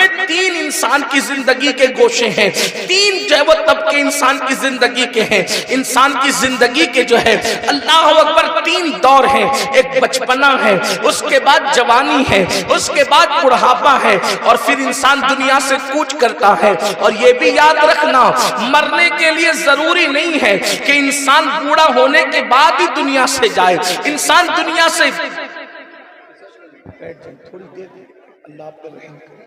میں تین انسان کی زندگی کے گوشے ہیں، تین جو ہے وہ طبقے انسان کی زندگی کے ہیں۔ انسان کی زندگی کے جو ہے اللہ اکبر تین دور ہیں، ایک بچپنا ہے، اس کے بعد جوانی ہے، اس کے بعد بڑھاپا ہے، اور پھر انسان دنیا سے کوچ کرتا ہے۔ اور یہ بھی یاد رکھنا، مرنے کے لیے ضروری نہیں ہے کہ انسان بوڑھا ہونے کے بعد ہی دنیا سے جائے۔ انسان دنیا سے تھوڑی دیر اللہ آپ پر رحم کرے،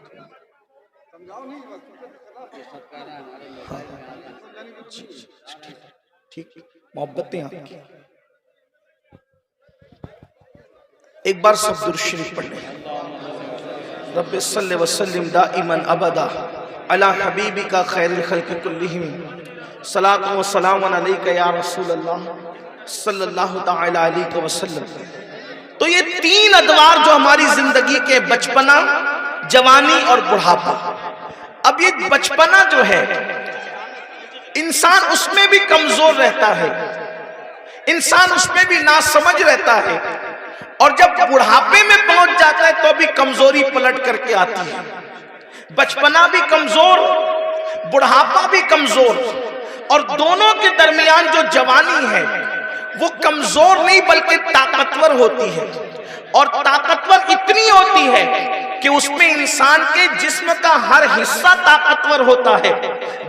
ٹھیک محبتیں آپ کی۔ ایک بار سب درود شریف پڑھ لیں۔ رب صلی وسلم دائما ابدا علی حبیبک خیر الخلق کلہم، صلاۃ و سلام علیک یا رسول اللہ صلی اللہ تعالی علیہ وسلم۔ تو یہ تین ادوار جو ہماری زندگی کے بچپنا، جوانی اور بڑھاپا۔ اب یہ بچپنا جو ہے انسان اس میں بھی کمزور رہتا ہے، انسان اس میں بھی ناسمجھ رہتا ہے، اور جب بڑھاپے میں پہنچ جاتا ہے تو بھی کمزوری پلٹ کر کے آتی ہے۔ بچپنا بھی کمزور، بڑھاپا بھی کمزور، اور دونوں کے درمیان جو جوانی ہے وہ کمزور نہیں بلکہ طاقتور ہوتی ہے، اور طاقتور اتنی ہوتی ہے کہ اس میں انسان کے جسم کا ہر حصہ طاقتور ہوتا ہے،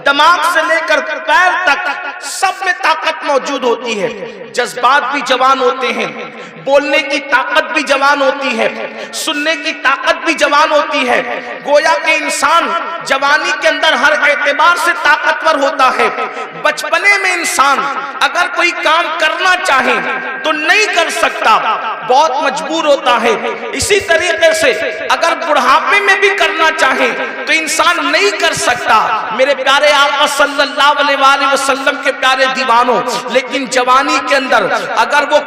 دماغ سے لے کر پیر تک سب میں طاقت موجود ہوتی ہے۔ جذبات بھی جوان ہوتے ہیں، بولنے کی طاقت بھی جوان ہوتی ہے، سننے کی طاقت بھی جوان ہوتی ہے۔ گویا کہ انسان جوانی کے اندر ہر اعتبار سے طاقتور ہوتا ہے۔ بچپنے میں انسان اگر کوئی کام کرنا چاہے تو نہیں کر سکتا، بہت مجبور ہوتا ہے۔ اسی طریقے سے اگر بڑھاپے میں بھی کرنا چاہے تو انسان نہیں کر سکتا۔ میرے پیارے آقا صلی اللہ علیہ وآلہ وسلم کے پیارے دیوانوں، لیکن جوانی کے اندر اگر وہ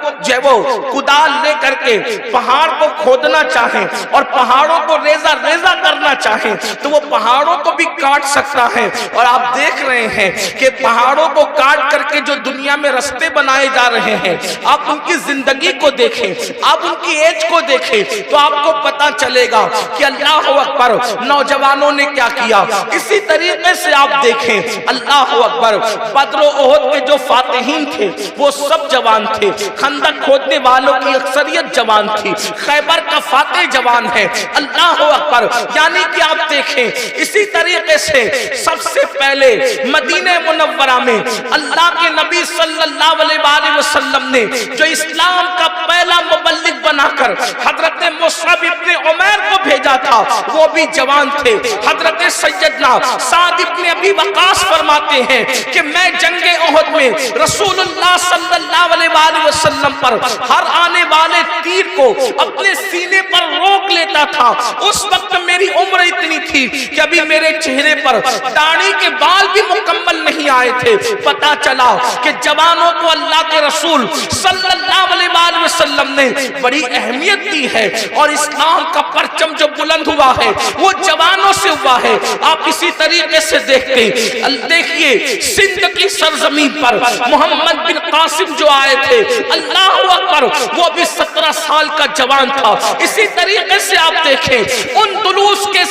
کدال لے کر کے پہاڑ کو کھودنا چاہیں اور پہاڑوں کو ریزہ ریزہ کرنا چاہیں تو وہ پہاڑوں کو بھی کاٹ سکتا ہے۔ اور آپ دیکھ رہے ہیں کہ پہاڑوں کو کاٹ کر کے جو دنیا میں رستے بنائے جا رہے ہیں، آپ ان کی زندگی کو دیکھیں، آپ ان کی ایج کو دیکھیں تو آپ کو پتا چلے گا کہ اللہ اکبر نوجوانوں نے کیا کیا۔ اسی طریقے سے آپ دیکھیں اللہ اکبر، بدر و احد کے جو فاتحین تھے وہ سب جوان تھے، خندق کھودنے والوں کی اکثریت جوان تھی، خیبر کا فاتح جوان ہے، اللہ اکبر۔ یعنی کہ آپ دیکھیں اسی طریقے سے سب سے پہلے مدینہ منورہ میں اللہ کے نبی صلی اللہ علیہ وآلہ وسلم نے جو اسلام کا پہلا مبلغ بنا کر حضرت مصعب ابن عمیر کو بھیجا تھا وہ بھی جوان تھے۔ حضرت سیدنا سعد ابن ابی وقاص فرماتے ہیں کہ میں جنگ احد میں رسول اللہ صلی اللہ علیہ وآلہ وسلم پر ہر آنے والے تیر کو اپنے سینے پر روک لیتا تھا۔ اس وقت میری عمر اتنی تھی کہ ابھی میرے چہرے پر داڑھی کے بال بھی مکمل نہیں آئے تھے۔ پتا چلا کہ جوانوں کو اللہ کے رسول صلی اللہ علیہ وآلہ وسلم نے بڑی اہمیت دی ہے، اور اسلام کا پرچم جو بلند ہوا ہے وہ جوانوں سے ہوا ہے۔ آپ اسی طریقے سے دیکھیے سندھ کی سرزمین پر محمد بن قاسم جو آئے تھے، اللہ اکبر، وہ بھی 17 سال کا جوان تھا۔ اسی طریقے سے آپ دیکھیں اندلس کے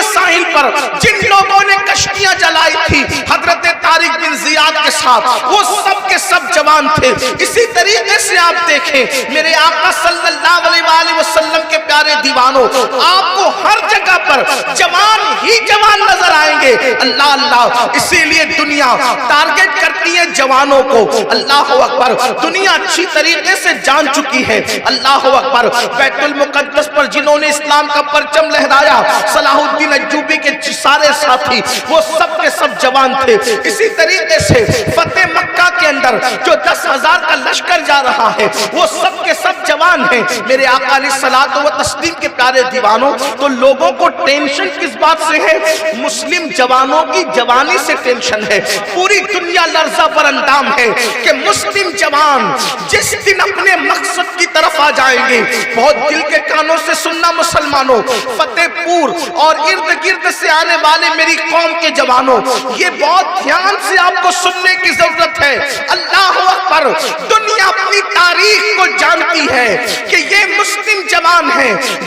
ساحل پر جن لوگوں نے کشتیاں جلائی تھی حضرت طارق بن زیاد کے ساتھ، وہ سب کے سب جوان تھے۔ اسی طریقے سے آپ دیکھیں میرے آقا صلی اللہ علیہ وآلہ وسلم کے پیارے دیوانوں، آپ کو ہر جگہ پر جوان ہی جوان نظر آئیں گے۔ اللہ اللہ، اسی لیے دنیا ٹارگٹ کرتی ہے جوانوں کو۔ اللہ اکبر، دنیا اچھی طریقے سے جان چکی ہے۔ اللہ اکبر، بیت المقدس پر جنہوں نے اسلام کا پرچم لہرایا، صلاح الدین ایوبی کے سارے ساتھی وہ سب کے سب جوان تھے۔ اسی طریقے سے فتح مکہ کے اندر جو 10,000 کا لشکر جا رہا ہے وہ سب کے سب جوان ہیں۔ میرے آقا علیہ الصلوۃ والتسلیم کے پیارے دیوانوں، تو لوگوں کو ٹینشن کس بات سے ہے؟ مسلم جوانوں کی جوانی سے ٹینشن ہے۔ پوری دنیا لرزہ پر اندام ہے کہ مسلم جوان جس دن اپنے مقصد کی طرف آ جائیں گے، بہت دل کے کانوں سے سننا مسلمانوں، فتح پور اور ارد گرد سے آنے والے میری قوم کے جوانوں، یہ بہت دھیان سے آپ کو سننے کی ضرورت ہے۔ اللہ اکبر، دنیا اپنی تاریخ کو جانتی ہے کہ یہ مسلم جوان ہیں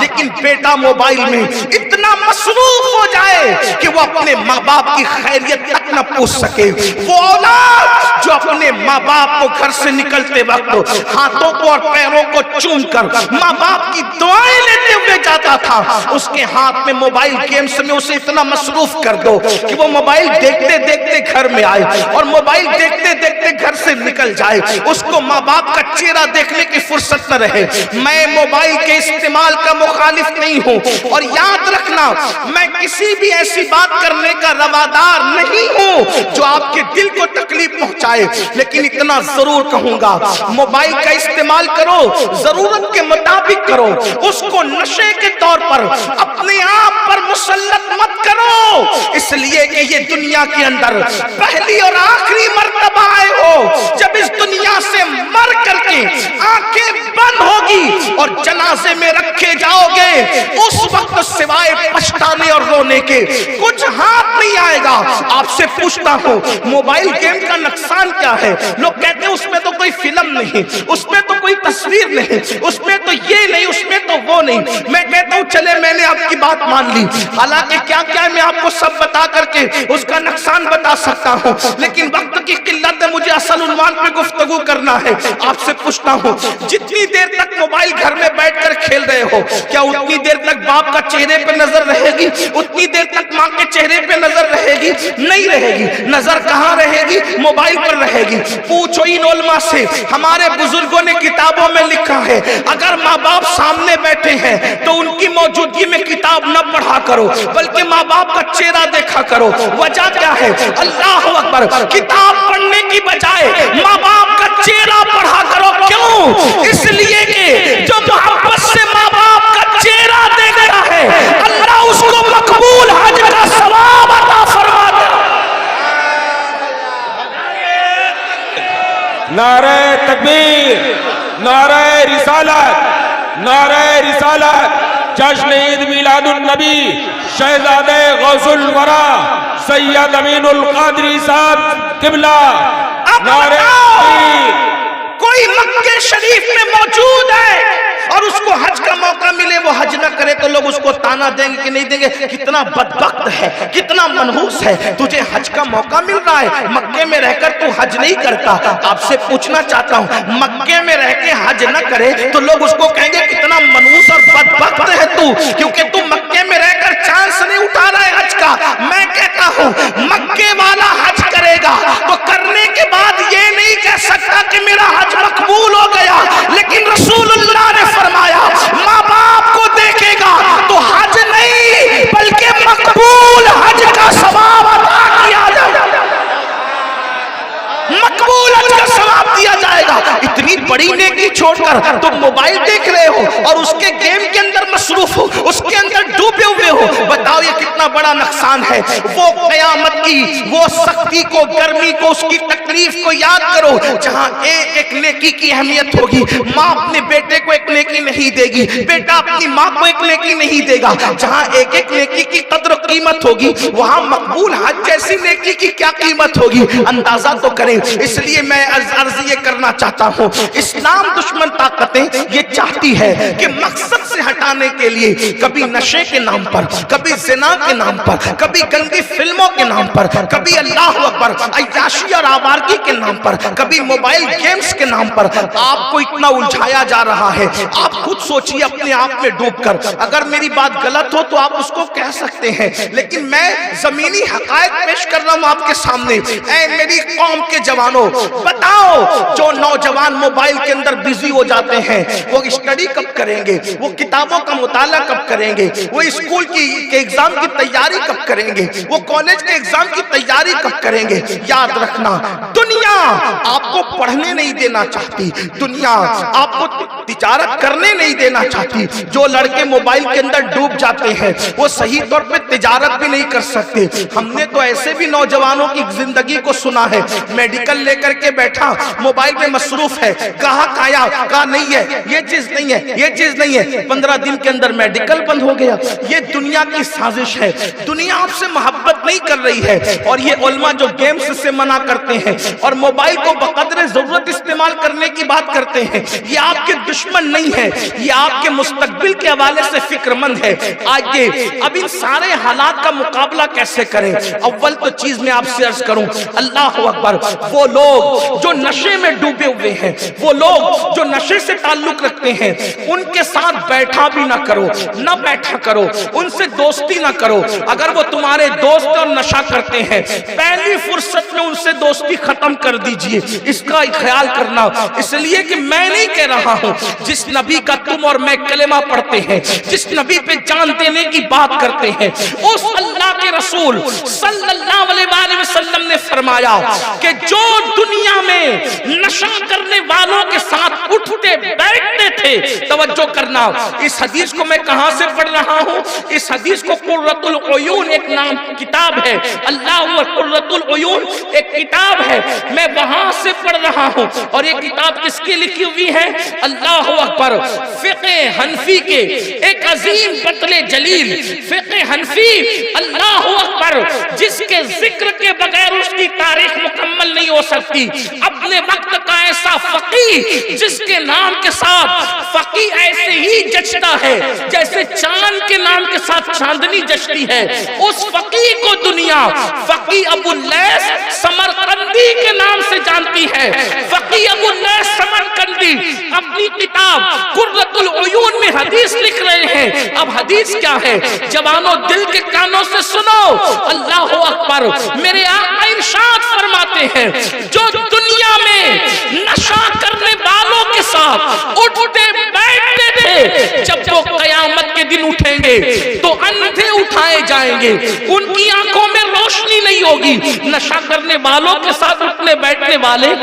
لیکن بیٹا موبائل میں اتنا مصروف ہو جائے کہ وہ اپنے ماں باپ کی خیریت تک نہ پوچھ سکے. وہ اولاد جو اپنے ماں باپ کو گھر سے نکلتے وقت ہاتھوں کو اور پیروں کو چوم کر ماں باپ کی دعائیں لیتے ہوئے جاتا تھا، اس کے ہاتھ میں موبائل گیمز میں اسے اتنا مصروف کر دو کہ وہ موبائل دیکھتے دیکھتے گھر میں آئے اور موبائل دیکھتے دیکھتے گھر سے نکل جائے، اس کو ماں باپ کا چہرہ دیکھنے کی فرصت نہ رہے. میں موبائل کے استعمال کا مخالف نہیں ہوں، اور یاد رکھنا میں کسی بھی ایسی بات کرنے کا روادار نہیں ہوں جو آپ کے دل کو تکلیف پہنچائے، لیکن اتنا ضرور کہوں گا موبائل کا استعمال کرو، ضرورت کے مطابق کرو، اس کو نشے کے طور پر اپنے آپ پر مسلط مت کرو، اس لیے کہ یہ دنیا کے اندر پہلی اور آخری مرتبہ آئے ہو جب اس دنیا سے مر کر کے آنکھیں بند ہوگی اور جنازے میں رکھے جاؤ گے، اس وقت سوائے پچھتانے اور رونے کے کچھ ہاتھ نہیں آئے گا. آپ سے پوچھتا ہوں موبائل گیم کا نقصان کیا ہے؟ لوگ کہتے ہیں اس میں تو کوئی فلم نہیں، اس میں تو کوئی تصویر نہیں، اس میں تو یہ نہیں، اس میں تو وہ نہیں. میں کہتا ہوں چلے میں نے آپ کی بات مان لی، حالانکہ کیا کیا میں آپ کو سب بتا کر کے اس کا نقصان بتا سکتا ہوں، لیکن وقت کی قلت ہے، مجھے اصل عنوان پہ گفتگو کرنا ہے. آپ سے پوچھتا ہوں جتنی دیر تک موبائل گھر میں بیٹھ کر کھیل رہے ہو، کیا اتنی دیر تک باپ کا چہرے پہ نظر رہے گی؟ اتنی دیر تک ماں کے چہرے پہ نظر رہے گی؟ نہیں رہے گی. نظر کہاں رہے گی؟ موبائل پر رہے گی. پوچھو ان علماء سے، ہمارے بزرگوں نے کتابوں میں لکھا ہے اگر ماں باپ سامنے بیٹھے ہیں تو ان کی موجودگی میں کتاب نہ پڑھا کرو، بلکہ ماں باپ کا چہرہ دیکھا کرو. وجہ کیا ہے؟ اللہ اکبر، کتاب پڑھنے کی بجائے ماں باپ کا چہرہ پڑھا کرو. کیوں؟ اس لیے کہ جو محبت سے ماں باپ کا چہرہ دیکھتا ہے اللہ اس کو مقبول حج کا ثواب عطا فرماتا ہے. نعرہ تکبیر، نعرہ رسالت، نعرہ رسالت. جشن عید میلاد النبی شہزادہ غوث الورا سید امین القادری صاحب قبلہ. نعرہ تکبیر. کوئی مکہ شریف میں موجود ہے اور اس کو حج کا موقع ملے وہ حج نہ کرے تو لوگ اس کو تانا دیں گے کہ نہیں دیں گے، کتنا بدبخت ہے، کتنا منحوس ہے، تجھے حج کا موقع مل رہا ہے مکے میں رہ کر تو حج نہیں کرتا. آپ سے پوچھنا چاہتا ہوں مکے میں رہ کے حج نہ کرے تو لوگ اس کو کہیں گے کتنا منحوس اور بدبخت ہے تو، کیونکہ تو مکے میں رہ کر چانس نہیں اٹھا رہا ہے حج کا. میں کہتا ہوں مکے والا حج کرے گا تو کرنے کے بعد یہ نہیں کہہ سکتا کہ میرا حج مقبول ہو گیا، لیکن رسول اللہ نے فرمایا ماں باپ کو دیکھے گا تو حج نہیں بلکہ مقبول حج کا ثواب عطا کیا جائے گا، مقبول حج کا ثواب دیا جائے گا. اتنی بڑی نیکی چھوڑ کر تم موبائل دیکھ رہے ہو اور اس کے گیم کے اندر مصروف ہو، اس کے اندر ڈوبے ہوئے ہو. بتاؤ یہ کتنا بڑا نقصان ہے. وہ قیامت کی وہ سختی کو، گرمی کو، اس کی تکلیف کو یاد کرو جہاں ایک ایک نیکی کی اہمیت ہوگی. ماں اپنے بیٹے کو ایک نیکی نہیں دے گی، بیٹا اپنی ماں کو ایک نیکی نہیں دے گا. جہاں ایک ایک نیکی کی قدر و قیمت ہوگی وہاں مقبول حج جیسی نیکی کی کیا قیمت ہوگی، اندازہ تو کریں. اس لیے میں عرض یہ کرنا چاہتا ہوں اسلام دشمن طاقتیں یہ چاہتی ہے کہ مقصد سے ہٹانے کے لیے کبھی نشے کے نام پر، کبھی زنا کے نام پر، کبھی گندی فلموں کے نام پر، کبھی اللہ اکبر عیاشی اور آوارگی کے نام پر، کبھی موبائل گیمز کے نام پر آپ کو اتنا الجھایا جا رہا ہے. آپ خود سوچئے اپنے آپ میں ڈوب کر، اگر میری بات غلط ہو تو آپ اس کو کہہ سکتے ہیں، لیکن میں زمینی حقائق پیش کر رہا ہوں آپ کے سامنے. اے میری قوم کے جوانوں، بتاؤ جو نوجوان موبائل کے اندر بزی ہو جاتے ہیں وہ اسٹڈی کب کریں گے، وہ کتابوں کا مطالعہ کب کریں گے، وہ اسکول کے ایگزام کی تیاری کب کریں گے، وہ کالج کے ایگزام کی تیاری کب کریں گے. یاد رکھنا دنیا آپ کو پڑھنے نہیں دینا چاہتی، دنیا آپ کو تجارت کرنے نہیں دینا چاہتی. جو لڑکے موبائل کے اندر ڈوب جاتے ہیں وہ صحیح طور پہ تجارت بھی نہیں کر سکتے. ہم نے تو ایسے بھی نوجوانوں کی زندگی کو سنا ہے، میڈیکل لے کر کے بیٹھا موبائل میں مصروف ہے، کہا کھایا کہا نہیں ہے، یہ چیز نہیں ہے، یہ چیز نہیں ہے، 15 دن کے اندر میڈیکل بند ہو گیا. یہ دنیا کی سازش ہے. دنیا آپ سے محبت نہیں کر رہی ہے. اور یہ علماء جو گیمز سے منع کرتے ہیں اور موبائل کو بقدر ضرورت استعمال کرنے کی بات کرتے ہیں، یہ آپ کے دشمن نہیں ہے، یہ آپ کے مستقبل کے حوالے سے فکر مند ہے. آئیے اب ان سارے حالات کا مقابلہ کیسے کریں؟ اول تو چیز میں آپ سے عرض کروں، اللہ اکبر، وہ لوگ جو نشے میں ڈوبے ہوئے ہیں، وہ لوگ جو نشے سے تعلق رکھتے ہیں، ان کے ساتھ بیٹھا بھی نہ کرو، نہ بیٹھا کرو، ان سے دوستی نہ کرو. اگر وہ تمہارے دوست اور نشہ کرتے ہیں، پہلی فرصت میں ان سے دوستی ختم کر دیجئے. اس کا خیال کرنا، اس لیے کہ میں نہیں کہہ رہا ہوں، جس نبی کا تم اور میں کلمہ پڑھتے ہیں، جس نبی پہ جان دینے کی بات کرتے ہیں، اس اللہ کے رسول صلی اللہ علیہ وآلہ وسلم نے فرمایا کہ جو دنیا میں نشہ کرنے والوں کے ساتھ اٹھتے بیٹھتے تھے، توجہ کرنا، اس حدیث کو میں کہاں سے پڑھ رہا ہوں؟ اس حدیث کو قرۃ العیون ایک نام کتاب ہے، اللہ قرۃ العیون ایک کتاب ہے، میں وہاں سے پڑھ رہا ہوں. اور یہ کتاب کس کی لکھی ہوئی ہے؟ اللہ اکبر، فقہ حنفی کے ایک عظیم بطل جلیل فقہ حنفی، اللہ اکبر، جس کے ذکر کے بغیر اس کی تاریخ مکمل نہیں ہو سکتی. اپنے وقت کا ایسا فقیہ جس کے نام کے ساتھ فقیہ ایسے ہی جچتا ہے جیسے چاند کے نام کے ساتھ چاندنی جچتی ہے، اس فقیہ کو دنیا فقیہ ابو اللیث سمرقندی کے نام سے جانتی ہے. فقیہ ابو اللیث سمرقندی اپنی کتاب قرۃ العیون میں حدیث لکھ رہے ہیں. اب حدیث کیا ہے؟ جوانوں دل کے کانوں سے سنو، اللہ اکبر، میرے آقا ارشاد فرماتے ہیں، جو دنیا میں نشہ کرنے والوں کے ساتھ اٹھتے بیٹھتے تھے، جب وہ قیامت کے دن اٹھیں گے تو اندھے اٹھائے جائیں گے، ان کی آنکھوں میں روشنی نہیں ہوگی. نشہ کرنے والوں کے ساتھ اٹھنے بیٹھنے والے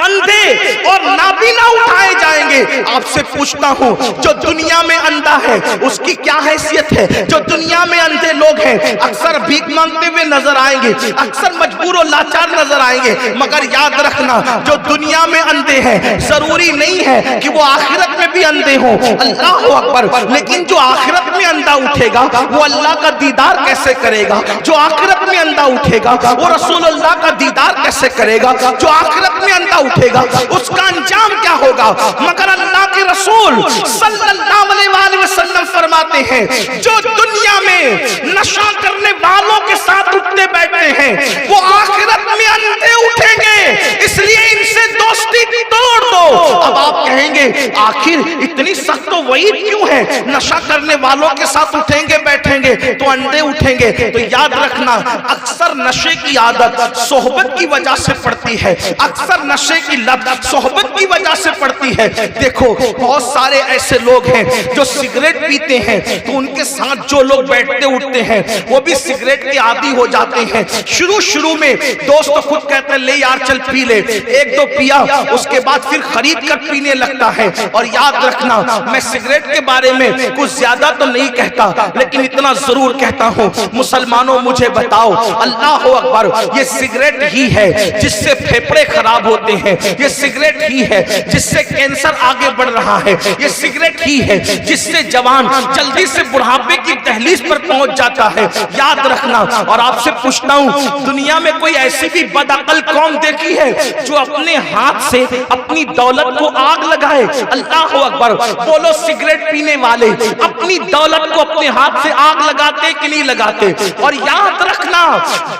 اندھے اور نابینا اٹھائے جائیں گے. آپ سے پوچھتا ہوں، جو دنیا میں اندھا ہے اس کی کیا حیثیت ہے؟ جو دنیا میں اندھے لوگ ہیں اکثر بھیک مانگتے ہوئے نظر آئیں گے، اکثر مجبور و لاچار نظر آئیں گے. مگر یاد رکھنا، جو دنیا میں اندھے ہیں ضروری نہیں ہے کہ وہ آخرت میں بھی اندھے ہوں، اللہ اکبر. لیکن جو آخرت میں اندھا اٹھے گا وہ اللہ کا دیدار کیسے کرے گا؟ جو آخرت میں اندھا اٹھے گا وہ رسول اللہ کا دیدار کیسے کرے گا؟ جو آخرت میں اندھا اٹھے گا اس کا انجام کیا ہوگا؟ مگر اللہ کے رسول صلی اللہ علیہ وآلہ وسلم فرماتے ہیں، جو دنیا میں نشہ کرنے والوں کے ساتھ اٹھتے بیٹھتے ہیں وہ آخرت میں اندھے اٹھیں گے. اس لیے ان سے دوستی توڑ دو. اب آپ کہیں گے آخر اتنی سخت و وعید کیوں ہے؟ نشہ کرنے والوں کے ساتھ اٹھیں گے بیٹھیں گے تو اندھے اٹھیں گے. تو یاد رکھنا، اکثر نشے کی عادت صحبت کی وجہ سے پڑتی ہے، اکثر نشے کی لت صحبت کی وجہ سے پڑتی ہے. دیکھو بہت سارے ایسے لوگ ہیں جو سگریٹ پیتے ہیں تو ان کے ساتھ جو لوگ بیٹھتے اٹھتے ہیں وہ بھی سگریٹ کے عادی ہو جاتے ہیں. شروع میں دوست خود کہتے ہیں لے یار چل پی لے، ایک دو پیا، اس کے بعد پھر خرید کر پینے لگتا ہے. اور یاد رکھنا، میں سگریٹ کے بارے میں کچھ زیادہ تو نہیں کہتا لیکن اتنا ضرور کہتا ہوں، مسلمانوں مجھے بتاؤ، اللہ اکبر، یہ سگریٹ ہی ہے جس سے پھیپھڑے خراب ہوتے ہیں، یہ سگریٹ ہی ہے جس سے کینسر آگے بڑھ رہا ہے، یہ سگریٹ ہی ہے جس سے جوان جلدی سے بڑھاپے کی دہلیز پر پہنچ جاتا ہے. یاد رکھنا. اور آپ سے پوچھتا ہوں، دنیا میں کوئی ایسی بھی بدعقل قوم دیکھی ہے جو اپنے ہاتھ سے اپنی دولت کو آگ لگائے؟ اللہ اکبر. بولو سگریٹ پینے والے اپنی دولت کو اپنے ہاتھ سے آگ لگاتے کہ نہیں لگاتے؟ اور یاد رکھنا،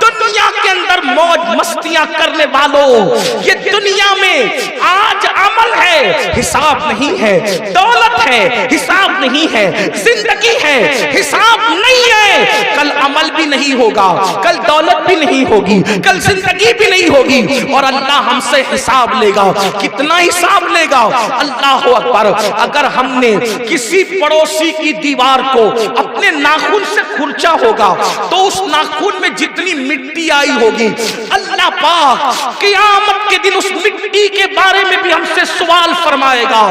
دنیا کے اندر موج مستیاں کرنے والوں، یہ دنیا میں آج عمل ہے حساب نہیں ہے، دولت ہے حساب نہیں ہے، زندگی ہے حساب نہیں ہے. کل عمل بھی نہیں ہوگا، کل دولت بھی نہیں ہوگی، کل زندگی بھی نہیں ہوگی اور اللہ ہم سے حساب لے گا. کتنا حساب لے گا؟ اللہ اکبر. اگر ہم نے کسی پڑوسی کی دیوار کو اپنے ناخن سے کھرچا ہوگا تو اس ناخن میں جتنی مٹی آئی ہوگی، اللہ پاک قیامت کے دن اس مٹی کے بارے میں بھی ہم سے سوال فرمائے گا.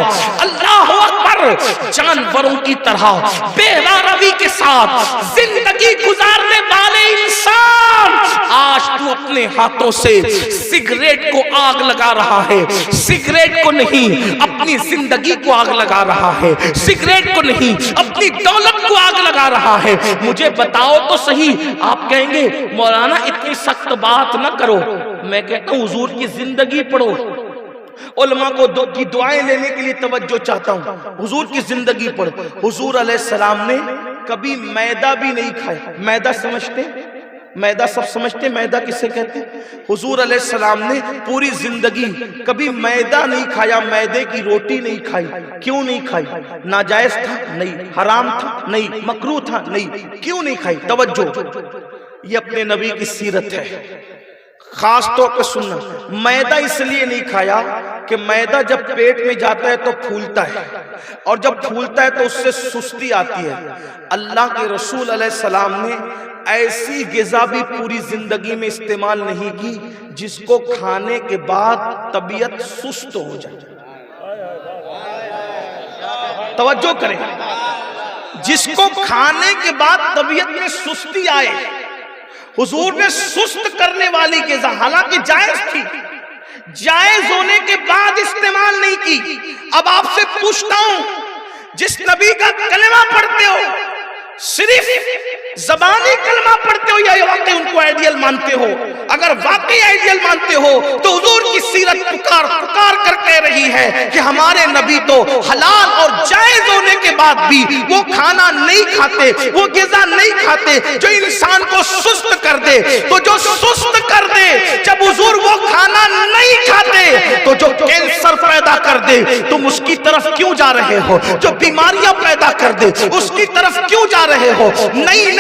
اللہ اکبر. جانوروں کی طرح بے روی کے ساتھ زندگی گزارنے والے انسان آج تو اپنے ہاتھوں سے سگریٹ کو آگ لگا رہا ہے، سگریٹ کو نہیں اپنی زندگی کو آگ لگا رہا ہے، سگریٹ کو نہیں اپنی دولت کو آگ لگا رہا ہے۔ مجھے بتاؤ تو صحیح، آپ کہیں گے مولانا اتنی سخت بات نہ کرو، میں کہتا ہوں حضور کی زندگی پڑھو، علماء کی دعائیں لینے کے لیے توجہ چاہتا ہوں، حضور کی زندگی پڑھو۔ حضور علیہ السلام نے کبھی میدہ بھی نہیں کھایا، میدہ سمجھتے؟ میدہ سب سمجھتے میدہ کسے کہتے ہیں؟ حضور علیہ السلام نے پوری زندگی کبھی میدہ نہیں کھایا، میدے کی روٹی نہیں کھائی۔ کیوں نہیں کھائی؟ ناجائز تھا؟ نہیں۔ حرام تھا؟ نہیں۔ مکروہ تھا؟ نہیں۔ کیوں نہیں کھائی؟ توجہ، یہ اپنے نبی کی سیرت ہے، خاص طور پہ سننا۔ میدہ اس لیے نہیں کھایا کہ میدہ جب پیٹ میں جاتا ہے تو پھولتا ہے، اور جب پھولتا ہے تو اس سے سستی آتی ہے۔ اللہ کے رسول علیہ السلام نے ایسی غذا بھی پوری زندگی میں استعمال نہیں کی جس کو کھانے کے بعد طبیعت سست ہو جائے۔ توجہ کریں، جس کو کھانے کے بعد طبیعت میں سستی آئے، حضور نے سست کرنے والی غذا حالانکہ جائز تھی، جائز ہونے کے بعد استعمال نہیں کی۔ اب آپ سے پوچھتا ہوں، جس نبی کا کلمہ پڑھتے ہو، صرف زبانی کلمہ پڑھتے ہو یا واقعی ان کو آئیڈیل مانتے ہو؟ اگر واقعی آئیڈیل مانتے ہو تو حضور کی سیرت پکار کر کہہ رہی ہے کہ ہمارے نبی تو حلال اور جائز ہونے کے بعد بھی وہ کھانا نہیں کھاتے، وہ غذا نہیں کھاتے جو انسان کو سست کر دے۔ تو جو سست کر دے، جب حضور وہ کھانا نہیں کھاتے تو جو کینسر پیدا کر دے تم اس کی طرف کیوں جا رہے ہو؟ جو بیماریاں پیدا کر دے اس کی طرف کیوں جا رہے ہو؟ نہیں،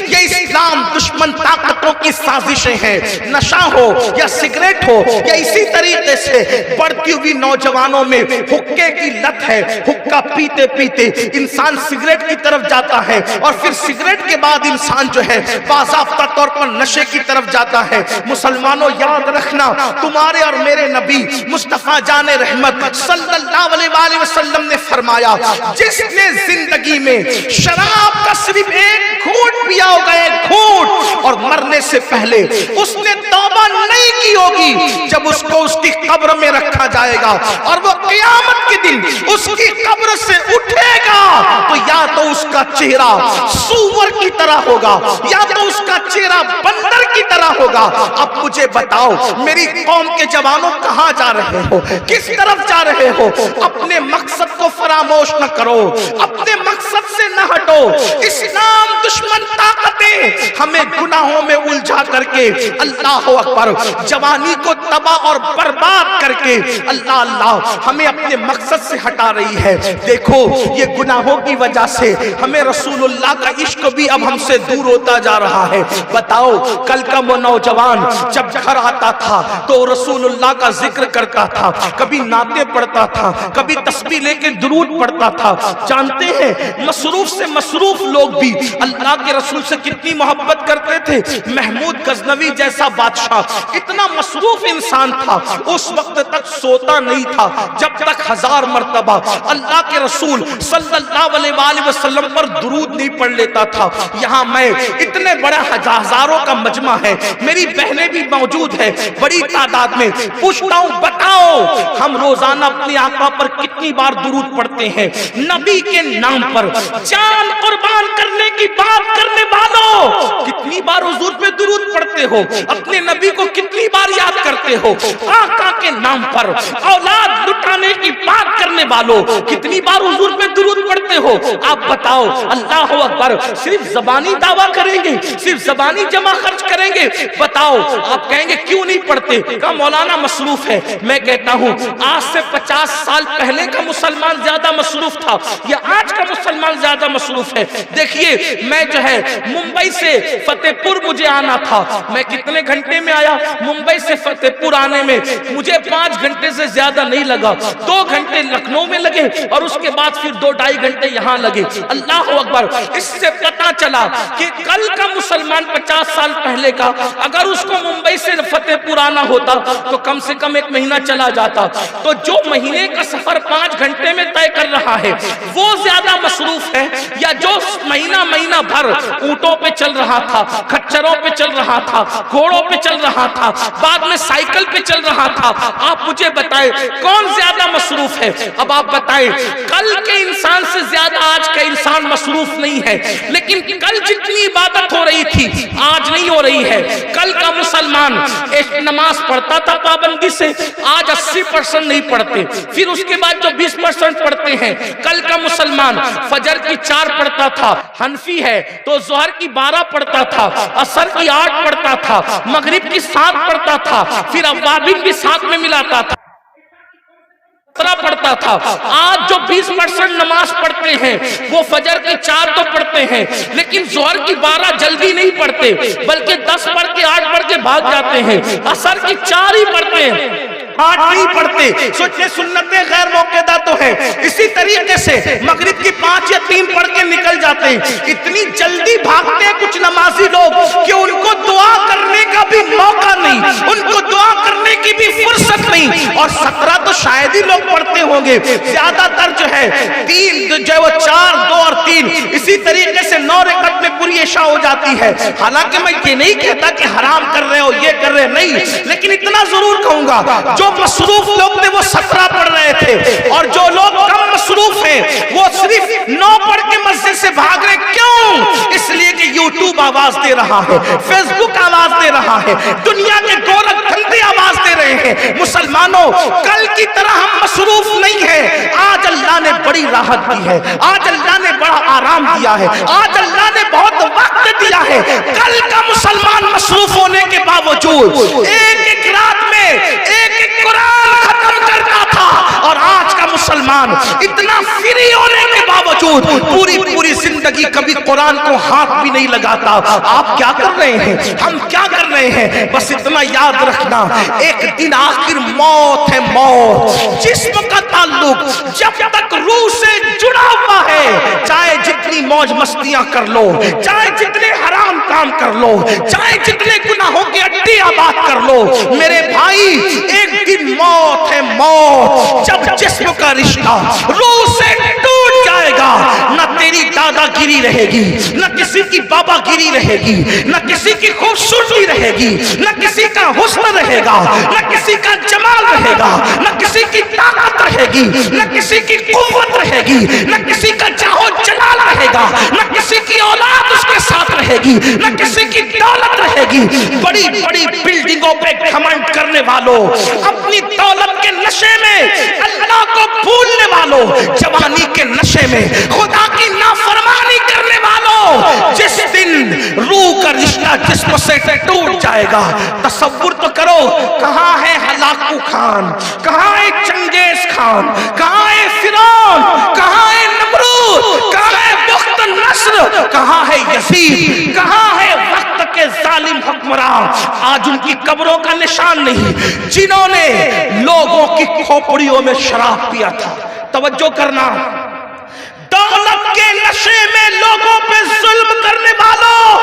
یہ اسلام دشمن طاقتوں کی سازشیں ہیں۔ نشہ ہو یا سگریٹ ہو یا اسی طریقے سے بڑھتی ہوئی نوجوانوں میں حکے کی لت ہے، حکا پیتے پیتے انسان سگریٹ کی طرف جاتا ہے، اور پھر سگریٹ کے بعد انسان جو ہے باضابطہ طور پر نشے کی طرف جاتا ہے۔ مسلمانوں یاد رکھنا، تمہارے اور میرے نبی مصطفیٰ جان رحمت صلی اللہ علیہ وآلہ وسلم نے فرمایا، جس نے زندگی میں شراب کا صرف ایک گھونٹ پیا ہوگا، ایک گھونٹ، اور مرنے سے پہلے اس نے توبہ نہیں کی ہوگی، جب اس کو اس کی قبر میں رکھا جائے گا اور وہ قیامت کے دن اس کی قبر سے اٹھے گا تو یا تو اس کا چہرہ سور کی طرح ہوگا یا تو اس کا چہرہ بندر کی طرح ہوگا۔ اب مجھے بتاؤ میری قوم کے جوانوں کہاں جا رہے ہو؟ کس طرف جا رہے ہو؟ اپنے مقصد کو فراموش نہ کرو، اپنے مقصد سے نہ ہٹو۔ اسلام دشمن طاقتیں ہمیں گناہوں میں الجھا کر کے اللہ اکبر جوانی کو تباہ اور برباد کر کے اللہ ہمیں اپنے مقصد سے ہٹا رہی ہے۔ دیکھو یہ گناہوں کی وجہ سے ہمیں رسول اللہ کا عشق بھی اب ہم سے دور ہوتا جا رہا ہے۔ بتاؤ کل کا وہ نوجوان جب گھر آتا تھا تو رسول اللہ کا ذکر کرتا تھا، کبھی نعتیں پڑھتا تھا، کبھی تسبیح لے کے درود پڑھتا تھا۔ جانتے ہیں مصروف سے مصروف لوگ بھی اللہ کے رسول سے کتنی محبت کرتے تھے۔ محمود غزنوی جیسا بادشاہ اتنا مصروف انسان تھا، اس وقت تک سوتا نہیں تھا جب تک 1000 مرتبہ اللہ کے رسول صلی اللہ علیہ وآلہ وسلم پر درود نہیں پڑھ لیتا تھا۔ یہاں میں اتنے بڑا ہزاروں کا مجمع ہے، میری بہنیں بھی موجود ہیں بڑی تعداد میں، پوچھتا ہوں بتاؤ ہم روزانہ اپنے آقا پر کتنی بار درود پڑھتے ہیں؟ نبی کے نام پر جان قربان کرنے کی بات کرنے والوں کتنی بار حضور پہ درود پڑھتے ہو؟ اپنے نبی کو کتنی بار یاد کرتے ہو؟ آقا کے نام پر اولاد لٹانے کی بات کرنے والوں کتنی بار حضور پہ درود پڑھتے ہو؟ آپ بتاؤ اللہ اکبر صرف زبانی دعویٰ کریں گے، صرف زبانی جمع خرچ کریں گے؟ بتاؤ آپ کہیں گے کیوں نہیں پڑھتے؟ کہ مولانا مصروف ہے۔ میں کہتا ہوں آج سے 50 سال پہلے کا مسلمان زیادہ مصروف تھا یا آج کا مسلمان زیادہ مصروف ہے؟ دیکھیے میں جو ہے ممبئی سے فتح پور مجھے آنا تھا، میں کتنے گھنٹے میں آیا؟ ممبئی سے فتح پور آنے میں مجھے 5 گھنٹے سے زیادہ نہیں لگا، 2 گھنٹے لکھنؤ میں لگے اور اس کے بعد پھر 2-2.5 گھنٹے یہاں لگے۔ اللہ اکبر، اس سے پتہ پتا چلا کہ کل کا مسلمان 50 سال پہلے کا اگر اس کو ممبئی سے فتح پور آنا ہوتا تو کم سے کم 1 مہینہ چلا جاتا. تو جو مہینے کا سفر 5 گھنٹے میں طے کر رہا ہے وہ زیادہ مصروف ہے یا جو مہینہ بھر اونٹوں پہ چل رہا تھا, کھچروں پہ چل رہا تھا, گھوڑوں پہ چل رہا تھا, بعد میں سائیکل پہ چل رہا تھا؟ آپ مجھے بتائیں کون زیادہ مصروف ہے؟ اب آپ بتائیں, کل کے انسان سے زیادہ آج کا انسان مصروف نہیں ہے, لیکن کل جتنی عبادت ہو رہی تھی آج نہیں ہو رہی ہے. کل کا مسلمان ایک نماز پڑھتا تھا پابندی سے, آج 80% نہیں پڑھتے. پھر اس کے بعد جو 20% پڑھتے ہیں, کل کا مسلمان فجر کی 4 پڑھتا تھا, حنفی ہے تو ظہر کی 12 پڑھتا تھا, عصر کی 8 پڑھتا تھا, مغرب کی 7 پڑھتا تھا, پھر اوابین بھی 7 میں ملاتا تھا, پڑھتا تھا. آج جو 20% نماز پڑھتے ہیں وہ فجر کی 4 تو پڑھتے ہیں لیکن ظہر کی 12 جلدی نہیں پڑھتے بلکہ 10 پڑھ کے 8 پڑھ کے بھاگ جاتے ہیں, عصر کی 4 ہی پڑھتے ہیں, 8 نہیں پڑھتے. سوچے سنتیں غیر موقعہ تو ہے. اسی طریقے سے مغرب کی 5 یا 3 پڑھ کے نکل جاتے ہیں. اتنی جلدی بھاگتے ہیں کچھ نمازی لوگ کہ ان کو دعا کرنے کا بھی موقع نہیں, ان کو دعا کرنے کی بھی فرصت نہیں. اور 17 تو شاید ہی لوگ پڑھتے ہوں گے, زیادہ تر جو ہے 3 جو ہے وہ 4, 2 اور 3. اسی طریقے سے 9 رکعت میں پوری عشاء ہو جاتی ہے. حالانکہ میں یہ نہیں کہتا کہ حرام کر رہے ہو, یہ کر رہے نہیں, لیکن اتنا ضرور کہوں گا جو مصروف لوگ تھے وہ 17 پڑھ رہے تھے اور جو لوگ کم مصروف ہیں وہ صرف 9 پڑھ کے مسجد سے بھاگ رہے. کیوں؟ اس لیے کہ یوٹیوب آواز دے رہا ہے, فیس بک آواز دے رہا ہے, دنیا کے گورکھ دھندے آواز دے رہے ہیں. مسلمانوں کل کی طرح ہم مصروف نہیں ہیں. آج اللہ نے بڑی راحت دی ہے, آج اللہ نے بڑا آرام دیا ہے, آج اللہ نے بہت وقت دیا ہے. کل کا مسلمان مصروف ہونے کے باوجود ایک رات میں ایک قرآن ختم کرتا تھا اور آج کا مسلمان اتنا فری ہونے کے باوجود پوری زندگی کبھی قرآن کو ہاتھ بھی نہیں لگاتا. آپ کیا کر رہے ہیں, ہم کیا کر رہے ہیں؟ بس اتنا یاد رکھنا, ایک دن آخر موت ہے, موت. جسم کا تعلق جب تک روح سے جڑا ہوا ہے, چاہے جتنی موج مستیاں کر لو, چاہے جتنے حرام کام کر لو, چاہے جتنے گناہوں کے اڈے آباد کر لو, میرے بھائی ایک دن موت ہے, موت. جب جسم کا رشتہ روح سے ٹوٹ جائے گا, نہ تیری دادا گیری رہے گی, نہ کسی کی بابا گیری رہے گی, نہ کسی کی خوبصورتی رہے گی, نہ کسی کا حسن رہے گا, نہ کسی کا جمال رہے گا, نہ کسی کی طاقت رہے گی, نہ کسی کی قوت رہے گی, نہ کسی کا جاہو جلال رہے گا, نہ کسی کی اولاد اس کے ساتھ رہے گی, نہ کسی کی دولت رہے گی. بڑی بڑی بلڈنگوں پہ گھمنڈ کرنے والوں, اپنی دولت کے نشے میں اللہ کو بھولنے والوں, جوانی کے نشے میں خدا کی نافرمانی کرنے والوں, جس دن روح کا رشتہ جسم سے ٹوٹ جائے گا, تصور تو کرو کہاں ہے ہلاکو خان, کہاں ہے چنگیز خان, کہاں ہے فرعون, کہاں ہے نمرود, کہاں ہے بخت نصر, کہاں ہے یزید, کہاں ہے وقت کے ظالم حکمران. آج ان کی قبروں کا نشان نہیں جنہوں نے لوگوں کی کھوپڑیوں میں شراب پیا تھا. توجہ کرنا, دولت کے نشے میں لوگوں پہ ظلم کرنے والوں,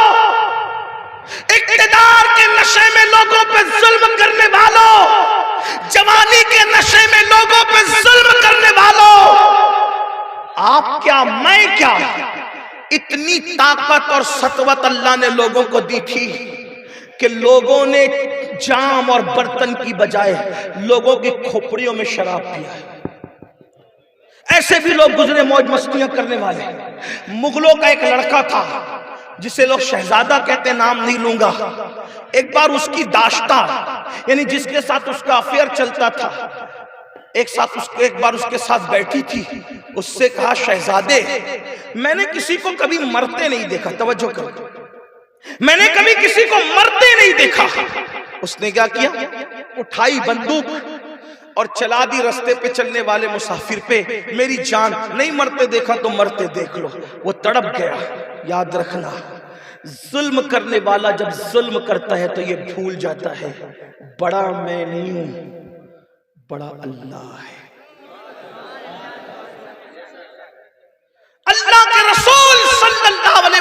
اقتدار کے نشے میں لوگوں پہ ظلم کرنے والوں, جوانی کے نشے میں لوگوں پہ ظلم کرنے والوں, آپ کیا میں کیا, اتنی طاقت اور سطوت اللہ نے لوگوں کو دی تھی کہ لوگوں نے جام اور برتن کی بجائے لوگوں کی کھوپڑیوں میں شراب پیا. ایسے بھی لوگ گزرے موج مستیاں کرنے والے. مغلوں کا ایک لڑکا تھا جسے لوگ شہزادہ کہتے, نام نہیں لوں گا. ایک بار اس کی داشتہ یعنی جس کے ساتھ اس کا افیئر چلتا تھا, ایک بار اس کے ساتھ بیٹھی تھی. اس سے کہا, شہزادے میں نے کسی کو کبھی مرتے نہیں دیکھا. توجہ کرو, میں نے کبھی کسی کو مرتے نہیں دیکھا. اس نے کیا کیا, اٹھائی بندوق اور چلا دی رستے پہ چلنے والے مسافر پہ. میری جان, نہیں مرتے دیکھا تو مرتے دیکھ لو. وہ تڑپ گیا. یاد رکھنا, ظلم کرنے والا جب ظلم کرتا ہے تو یہ بھول جاتا ہے بڑا میں نہیں ہوں, بڑا اللہ ہے. اللہ کے رسول صلی اللہ علیہ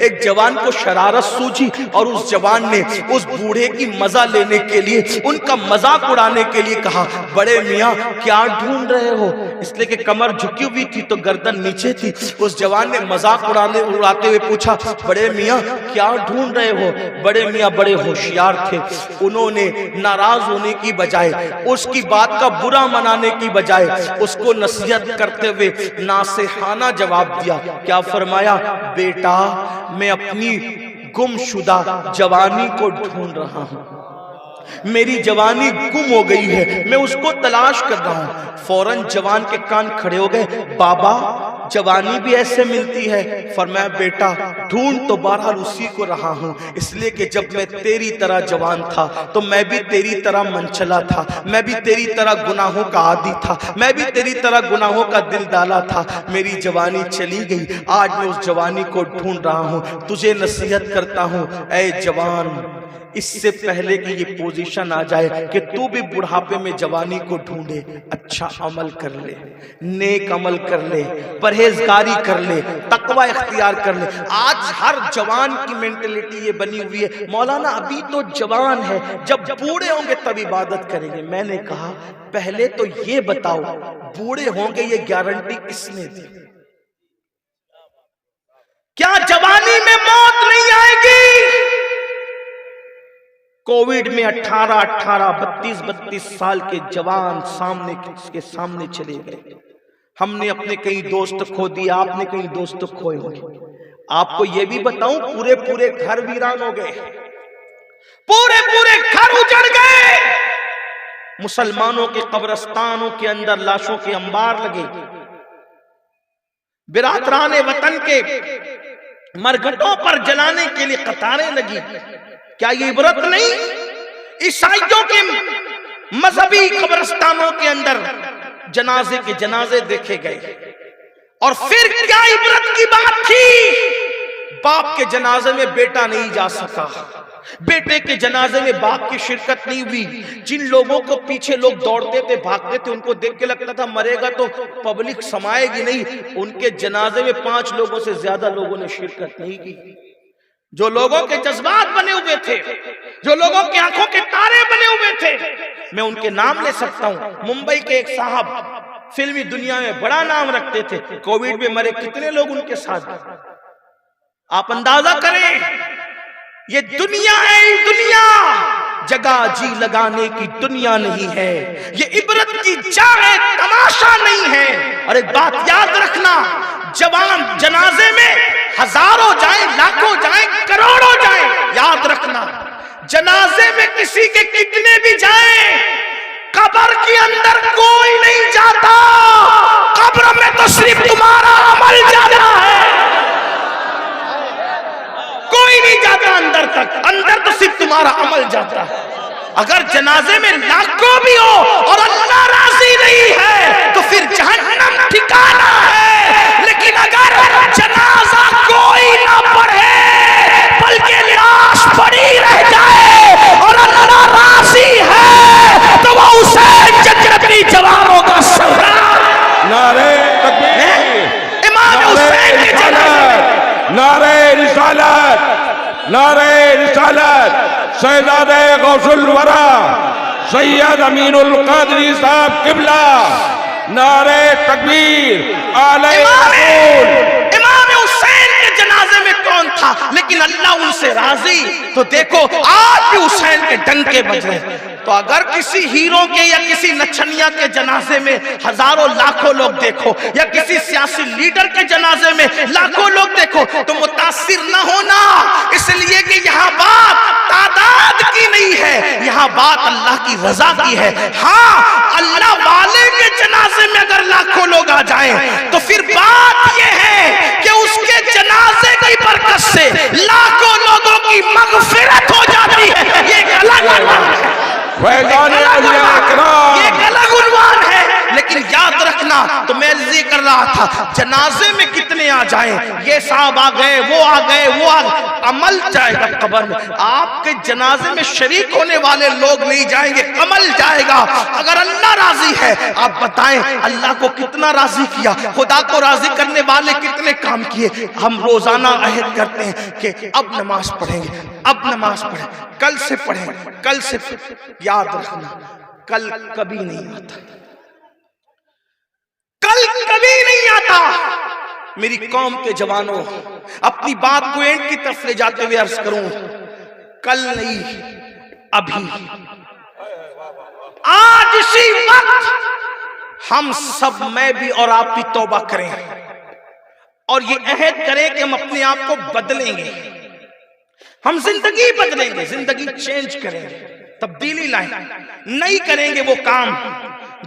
ایک جوان کو شرارت سوجی اور اس جوان نے اس بوڑھے کی مزہ لینے کے لیے، ان کا مذاق اڑانے کے لیے کہا، بڑے میاں کیا ڈھونڈ رہے ہو؟ اس لیے کہ کمر جھکی ہوئی تھی تو گردن نیچے تھی۔ اس جوان نے مذاق اڑاتے ہوئے پوچھا، بڑے میاں کیا ڈھونڈ رہے ہو؟ بڑے میاں بڑے ہوشیار تھے، انہوں نے ناراض ہونے کی بجائے، اس کی بات کا برا منانے کی بجائے اس کو نصیحت کرتے ہوئے ناصحانہ جواب دیا۔ کیا فرمایا؟ بیٹا میں اپنی گم شدہ جوانی کو ڈھونڈ رہا ہوں، میری جوانی گم ہو گئی ہے، میں اس کو تلاش کر رہا ہوں۔ فوراً جوان کے کان کھڑے ہو گئے، بابا جوانی بھی ایسے ملتی ہے؟ فرمایا بیٹا ڈھونڈ تو بہرحال اسی کو رہا ہوں، اس لیے کہ جب میں تیری طرح جوان تھا تو میں بھی تیری طرح منچلا تھا، میں بھی تیری طرح گناہوں کا عادی تھا، میں بھی تیری طرح گناہوں کا دل ڈالا تھا، میری جوانی چلی گئی، آج میں اس جوانی کو ڈھونڈ رہا ہوں، تجھے نصیحت کرتا ہوں اے جوان، اس سے پہلے کہ یہ پوزیشن آ جائے کہ تو بھی بڑھاپے میں جوانی کو ڈھونڈے، اچھا عمل کر لے، نیک عمل کر لے، پرہیزگاری کر لے، تقوی اختیار کر لے۔ آج ہر جوان کی مینٹلٹی یہ بنی ہوئی ہے، مولانا ابھی تو جوان ہے، جب بوڑھے ہوں گے تب عبادت کریں گے۔ میں نے کہا پہلے تو یہ بتاؤ بوڑھے ہوں گے یہ گارنٹی کس نے دی؟ کیا جوانی میں موت نہیں آئے گی؟ کووڈ میں 32 سال کے جوان کے سامنے چلے گئے، ہم نے اپنے کئی دوست کھو دیے، آپ نے کئی دوست کھوئے ہوئے۔ آپ کو یہ بھی بتاؤں پورے گھر ویران ہو گئے، پورے گھر اجڑ گئے، مسلمانوں کے قبرستانوں کے اندر لاشوں کے انبار لگے، برادران وطن کے مرگھٹوں پر جلانے کے لیے قطاریں لگی۔ کیا یہ عبرت نہیں؟ عیسائیوں کے مذہبی قبرستانوں کے اندر جنازے دیکھے گئے، اور پھر کیا عبرت کی بات تھی؟ باپ کے جنازے میں بیٹا نہیں جا سکا، بیٹے کے جنازے میں باپ کی شرکت نہیں ہوئی۔ جن لوگوں کو پیچھے لوگ دوڑتے تھے بھاگتے تھے، ان کو دیکھ کے لگتا تھا مرے گا تو پبلک سمائے گی نہیں، ان کے جنازے میں 5 لوگوں سے زیادہ لوگوں نے شرکت نہیں کی۔ جو لوگوں کے جذبات بنے ہوئے تھے، جو لوگوں کے آنکھوں کے تارے بنے ہوئے تھے، میں ان کے نام لے سکتا ہوں۔ ممبئی کے ایک صاحب فلمی دنیا میں بڑا نام رکھتے تھے، کووڈ میں مرے کتنے لوگ ان کے ساتھ؟ آپ اندازہ کریں، یہ دنیا ہے، یہ دنیا جگہ جی لگانے کی دنیا نہیں ہے، یہ عبرت کی جا ہے، تماشا نہیں ہے۔ اور ایک بات یاد رکھنا، جوان جنازے میں ہزاروں جائیں، لاکھوں جائیں، کروڑوں جائیں، یاد رکھنا جنازے میں کسی کے کتنے بھی جائیں، قبر کے اندر کوئی نہیں جاتا، قبر میں تو صرف تمہارا عمل جاتا ہے، کوئی نہیں جاتا اندر تک، اندر تو صرف تمہارا عمل جاتا ہے۔ اگر جنازے میں لاکھوں بھی ہو اور اللہ راضی نہیں ہے تو پھر جہنم ٹھکانہ ہے، لیکن اگر جنازہ کوئی نہ پڑھے بلکہ لاش پڑی رہ جائے اور اللہ راضی ہے تو وہ حسین جنتی جوانوں کا سردار۔ نعرہ تکبیر، امام حسین کے جنازے، نعرہ رسالت، نعرہ رسالت، شہزادہ غوث الورا سید امین القادری صاحب قبلہ، نعرہ تکبیر، آلہ رسول۔ امام حسین کے جنازے میں کون تھا لیکن اللہ ان سے راضی؟ تو دیکھو آج بھی حسین کے ڈنکے بج رہے۔ تو اگر کسی ہیرو کے یا کسی نچنیا کے جنازے میں ہزاروں لاکھوں لوگ دیکھو، یا کسی سیاسی لیڈر کے جنازے میں لاکھوں لوگ دیکھو، تو متاثر نہ ہونا، اس لیے کہ یہاں بات تعداد کی نہیں ہے، یہاں بات اللہ کی رضا کی ہے۔ ہاں اللہ والے کے جنازے میں اگر لاکھوں لوگ آ جائیں تو پھر بات یہ ہے کہ اس کے جنازے کی برکت سے لاکھوں لوگوں کی مغفرت ہو جاتی ہے۔ یہ ایک الگ عنوان ہے، فیضان اولیاء اکرام، یہ ایک الگ عنوان ہے۔ لیکن یاد رکھنا، تو میں عرض کر رہا تھا جنازے میں کتنے آ جائیں، یہ صاحب آ گئے، وہ آ گئے، وہ آ گئے، عمل جائے گا قبر میں۔ آپ کے جنازے میں شریک ہونے والے لوگ نہیں جائیں گے، عمل جائے گا۔ اگر اللہ راضی راضی ہے. آپ بتائیں اللہ کو کتنا راضی کیا, خدا کو راضی کرنے والے کتنے کام کیے. ہم روزانہ عہد کرتے ہیں کہ اب نماز پڑھیں گے, اب نماز پڑھیں, کل سے پڑھیں, کل سے. یاد رکھنا کل کبھی نہیں آتا, کل کبھی نہیں آتا. میری قوم کے جوانوں, اپنی بات کو اینڈ کی طرف لے جاتے ہوئے عرض کروں, کل نہیں ابھی, آج اسی وقت ہم سب, میں بھی اور آپ بھی توبہ کریں اور یہ عہد کریں کہ ہم اپنے آپ کو بدلیں گے, ہم زندگی بدلیں گے, زندگی چینج کریں گے, تبدیلی لائیں. نہیں کریں گے وہ کام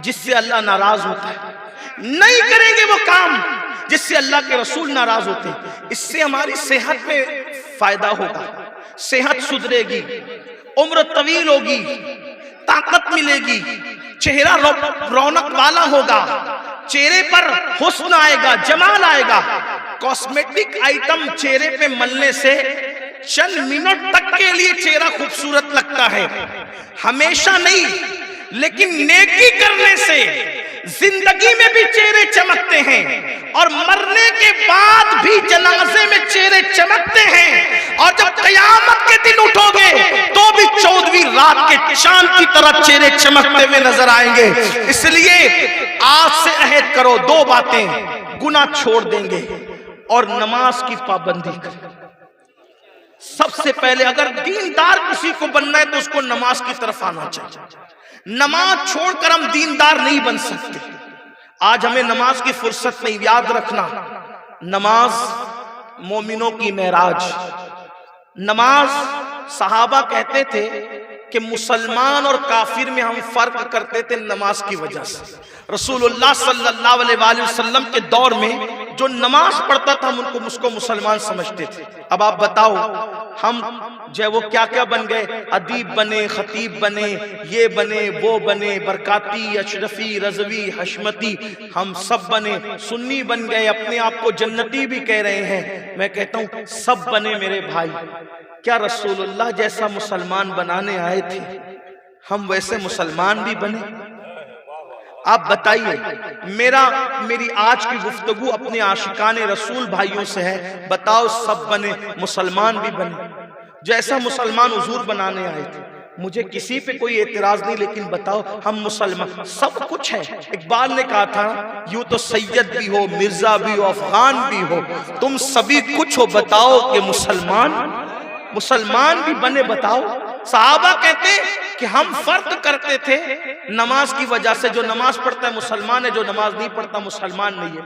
جس سے اللہ ناراض ہوتا ہے, نہیں کریں گے وہ کام جس سے اللہ کے رسول ناراض ہوتے ہیں. اس سے ہماری صحت میں فائدہ ہوگا, صحت سدھرے گی, عمر طویل ہوگی, طاقت ملے گی, چہرہ رونق والا ہوگا, چہرے پر حسن آئے گا, جمال آئے گا. کاسمیٹک آئٹم چہرے پہ ملنے سے چند منٹ تک کے لیے چہرہ خوبصورت لگتا ہے, ہمیشہ نہیں, لیکن نیکی کرنے سے زندگی میں بھی چہرے چمکتے ہیں اور مرنے کے بعد بھی جنازے میں چہرے چمکتے ہیں. اور جب قیامت کے دن اٹھو گے تو بھی 14ویں رات کے چاند کی طرح چہرے چمکتے ہوئے نظر آئیں گے. اس لیے آج سے عہد کرو, 2 باتیں, گناہ چھوڑ دیں گے اور نماز کی پابندی کریں. سب سے پہلے اگر دیندار کسی کو بننا ہے تو اس کو نماز کی طرف آنا چاہیے. نماز چھوڑ کر ہم دیندار نہیں بن سکتے. آج ہمیں نماز کی فرصت نہیں. یاد رکھنا نماز مومنوں کی معراج. نماز, صحابہ کہتے تھے کہ مسلمان اور کافر میں ہم فرق کرتے تھے نماز کی وجہ سے. رسول اللہ صلی اللہ علیہ وآلہ وسلم کے دور میں جو نماز پڑھتا تھا ہم اس کو مسلمان سمجھتے تھے. اب آپ بتاؤ ہم جو وہ کیا کیا بن گئے, ادیب بنے, خطیب بنے, یہ بنے, وہ بنے, برکاتی, اشرفی, رضوی, حشمتی, ہم سب بنے, سنی بن گئے, اپنے آپ کو جنتی بھی کہہ رہے ہیں. میں کہتا ہوں سب بنے میرے بھائی, کیا رسول اللہ جیسا مسلمان بنانے آئے تھے ہم ویسے مسلمان بھی بنے؟ آپ بتائیے. میری آج کی گفتگو اپنے عاشقان رسول بھائیوں سے ہے. بتاؤ سب بنے, مسلمان بھی بنے جیسا مسلمان حضور بنانے آئے تھے. مجھے کسی پہ کوئی اعتراض نہیں, لیکن بتاؤ ہم مسلمان سب کچھ ہے. اقبال نے کہا تھا یوں تو سید بھی ہو, مرزا بھی ہو, افغان بھی ہو, تم سبھی کچھ ہو, بتاؤ کہ مسلمان بھی بنے. بتاؤ صحابہ کہتے کہ ہم فرق کرتے تھے نماز کی وجہ سے, جو نماز پڑھتا ہے مسلمان ہے, جو نماز نہیں پڑھتا مسلمان نہیں ہے.